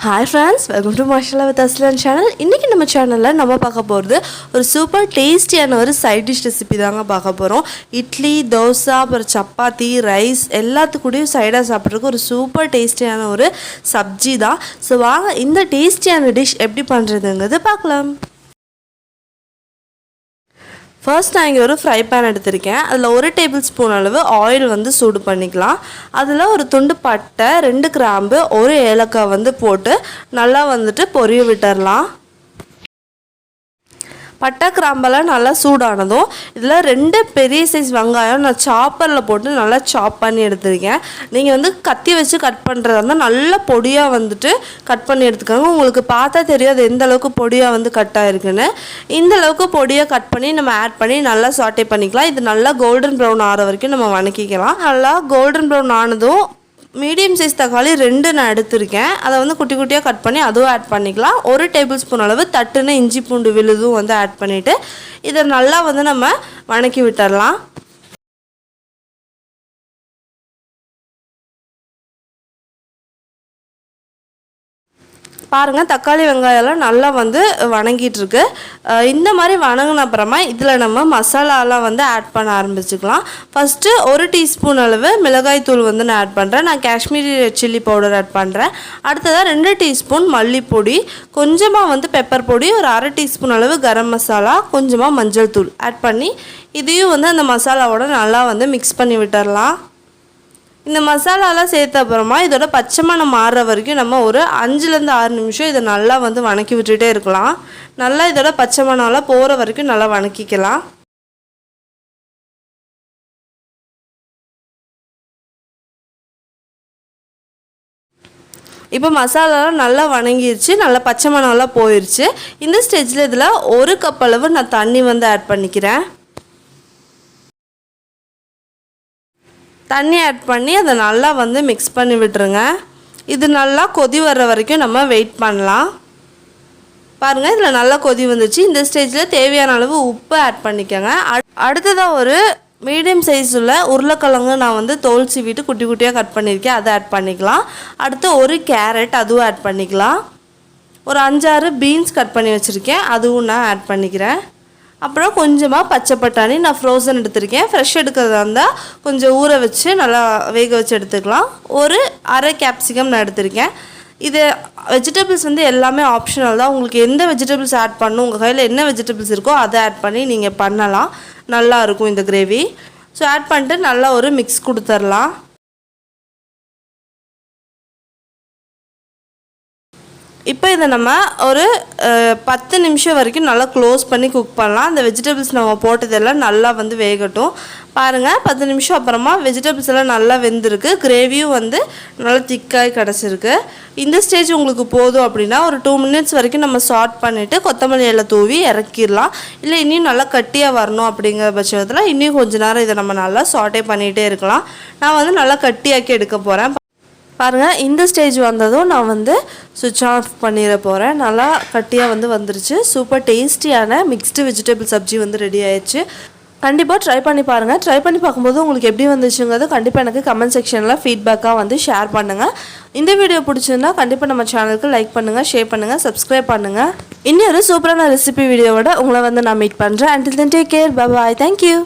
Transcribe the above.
Hi friends, welcome to Masala with Aslan channel. இன்னைக்கு நம்ம சேனல்ல நம்ம பார்க்க போறது ஒரு சூப்பர் டேஸ்டியான ஒரு சைட் டிஷ் ரெசிபி தாங்க பார்க்க போறோம். இட்லி, தோசை, அப்புறம் சப்பாத்தி, ரைஸ் எல்லாத்துக்கூடயும் சைடா சாப்பிட்றதுக்கு ஒரு சூப்பர் டேஸ்டியான ஒரு சப்ஜி தான். ஸோ வாங்க இந்த டேஸ்டியான டிஷ் எப்படி பண்ணுறதுங்கிறது பார்க்கலாம். ஃபர்ஸ்ட் நான் இங்கே ஒரு ஃப்ரை பேன் எடுத்திருக்கேன். அதில் 1 டேபிள் ஸ்பூன் அளவு ஆயில் வந்து சூடு பண்ணிக்கலாம். அதில் ஒரு துண்டு பட்டை, 2 கிராம்பு, 1 ஏலக்காய் வந்து போட்டு நல்லா வந்துட்டு பொரிய விட்டுடலாம். பட்டை கிராம்பெல்லாம் நல்லா சூடானதும் இதில் 2 பெரிய சைஸ் வெங்காயம் நான் சாப்பரில் போட்டு நல்லா சாப் பண்ணி எடுத்துருக்கேன். நீங்கள் வந்து கத்தி வச்சு கட் பண்ணுறதா இருந்தால் நல்லா பொடியாக வந்துட்டு கட் பண்ணி எடுத்துக்கோங்க. உங்களுக்கு பார்த்தா தெரியும் அது எந்த அளவுக்கு பொடியாக வந்து கட் ஆகிருக்குன்னு. இந்த அளவுக்கு பொடியாக கட் பண்ணி நம்ம ஆட் பண்ணி நல்லா சாட்டே பண்ணிக்கலாம். இது நல்லா கோல்டன் ப்ரௌன் ஆகிற வரைக்கும் நம்ம வணக்கிக்கலாம். நல்லா கோல்டன் ப்ரௌன் ஆனதும் மீடியம் சைஸ் தக்காளி 2 நான் எடுத்திருக்கேன். அதை வந்து குட்டி குட்டியாக கட் பண்ணி அதுவும் ஆட் பண்ணிக்கலாம். 1 டேபிள் ஸ்பூன் அளவு தட்டுன இஞ்சி பூண்டு விழுதும் வந்து ஆட் பண்ணிவிட்டு இதை நல்லா வந்து நம்ம வணக்கி விட்டுடலாம். பாருங்கள், தக்காளி வெங்காயம்லாம் நல்லா வந்து வணங்கிட்டுருக்கு. இந்த மாதிரி வணங்கின அப்புறமா இதில் நம்ம மசாலாலாம் வந்து ஆட் பண்ண ஆரம்பிச்சுக்கலாம். ஃபஸ்ட்டு 1 டீஸ்பூன் அளவு மிளகாய் தூள் வந்து நான் ஆட் பண்ணுறேன். நான் காஷ்மீரி சில்லி பவுடர் ஆட் பண்ணுறேன். அடுத்ததாக 2 டீஸ்பூன் மல்லிப்பொடி, கொஞ்சமாக வந்து பெப்பர் பொடி, ஒரு 1/2 டீஸ்பூன் அளவு கரம் மசாலா, கொஞ்சமாக மஞ்சள் தூள் ஆட் பண்ணி இதையும் வந்து அந்த மசாலாவோட நல்லா வந்து மிக்ஸ் பண்ணி விட்டுடலாம். இந்த மசாலாலாம் சேர்த்த அப்புறமா இதோட பச்சை மணம் மாறுற வரைக்கும் நம்ம ஒரு 5லேருந்து 6 நிமிஷம் இதை நல்லா வந்து வணக்கி விட்டுட்டே இருக்கலாம். நல்லா இதோட பச்சை மணம்லாம் போகிற வரைக்கும் நல்லா வணக்கிக்கலாம். இப்போ மசாலாலாம் நல்லா வணங்கிருச்சு, நல்லா பச்சை மணம்லாம் போயிடுச்சு. இந்த ஸ்டேஜில் இதில் 1 கப் அளவு நான் தண்ணி வந்து ஆட் பண்ணிக்கிறேன். தண்ணி ஆட் பண்ணி அதை நல்லா வந்து மிக்ஸ் பண்ணி விட்டுருங்க. இது நல்லா கொதி வர்ற வரைக்கும் நம்ம வெயிட் பண்ணலாம். பாருங்கள், இதில் நல்லா கொதி வந்துச்சு. இந்த ஸ்டேஜில் தேவையான அளவு உப்பு ஆட் பண்ணிக்கோங்க. அடுத்ததாக ஒரு மீடியம் சைஸ் உள்ள உருளைக்கிழங்கு நான் வந்து தோல் சீவிட்டு குட்டி குட்டியாக கட் பண்ணியிருக்கேன், அதை ஆட் பண்ணிக்கலாம். அடுத்து 1 கேரட் அதுவும் ஆட் பண்ணிக்கலாம். ஒரு 5-6 பீன்ஸ் கட் பண்ணி வச்சுருக்கேன், அதுவும் நான் ஆட் பண்ணிக்கிறேன். அப்புறம் கொஞ்சமாக பச்சை பட்டாணி நான் ஃப்ரோசன் எடுத்துருக்கேன். ஃப்ரெஷ் எடுக்கிறதா இருந்தால் கொஞ்சம் ஊற வச்சு நல்லா வேக வச்சு எடுத்துக்கலாம். ஒரு 1/2 கேப்சிகம் நான் எடுத்திருக்கேன். இது வெஜிடபிள்ஸ் வந்து எல்லாமே ஆப்ஷனல் தான். உங்களுக்கு எந்த வெஜிடபிள்ஸ் ஆட் பண்ணணும், உங்கள் கையில் என்ன வெஜிடபிள்ஸ் இருக்கோ அதை ஆட் பண்ணி நீங்கள் பண்ணலாம். நல்லாயிருக்கும் இந்த கிரேவி. ஸோ ஆட் பண்ணிட்டு நல்லா ஒரு மிக்ஸ் கொடுத்துர்லாம். இப்போ இதை நம்ம ஒரு 10 நிமிஷம் வரைக்கும் நல்லா க்ளோஸ் பண்ணி குக் பண்ணலாம். அந்த வெஜிடபிள்ஸ் நம்ம போட்டதெல்லாம் நல்லா வந்து வேகட்டும். பாருங்கள், 10 நிமிஷம் அப்புறமா வெஜிடபிள்ஸ் எல்லாம் நல்லா வெந்திருக்கு. கிரேவியும் வந்து நல்லா திக்காகி கிடச்சிருக்கு. இந்த ஸ்டேஜ் உங்களுக்கு போதும் அப்படின்னா ஒரு 2 மினிட்ஸ் வரைக்கும் நம்ம சாட் பண்ணிவிட்டு கொத்தமல்லி இலை தூவி இறக்கிடலாம். இல்லை இன்னும் நல்லா கட்டியாக வரணும் அப்படிங்கிற பட்சத்தில் இன்னும் கொஞ்சம் நேரம் இதை நம்ம நல்லா சாட்டே பண்ணிகிட்டே இருக்கலாம். நான் வந்து நல்லா கட்டியாக்கி எடுக்க போகிறேன். பாருங்கள், இந்த ஸ்டேஜ் வந்ததும் நான் வந்து சுவிட்ச் ஆஃப் பண்ணிட போகிறேன். நல்லா கட்டியாக வந்து வந்துருச்சு. சூப்பர் டேஸ்டியான மிக்ஸ்டு வெஜிடபிள் சப்ஜி வந்து ரெடி ஆயிடுச்சு. கண்டிப்பாக ட்ரை பண்ணி பாருங்கள். ட்ரை பண்ணி பார்க்கும்போது உங்களுக்கு எப்படி வந்துச்சுங்கிறது கண்டிப்பாக எனக்கு கமெண்ட் செக்ஷனில் ஃபீட்பேக்காக வந்து ஷேர் பண்ணுங்கள். இந்த வீடியோ பிடிச்சிருந்தா கண்டிப்பாக நம்ம சேனலுக்கு லைக் பண்ணுங்கள், ஷேர் பண்ணுங்கள், சப்ஸ்கிரைப் பண்ணுங்கள். இன்னொரு சூப்பரான ரெசிபி வீடியோவோட உங்களை வந்து நான் மீட் பண்ணுறேன். Until then, take care. Bye bye. Thank you.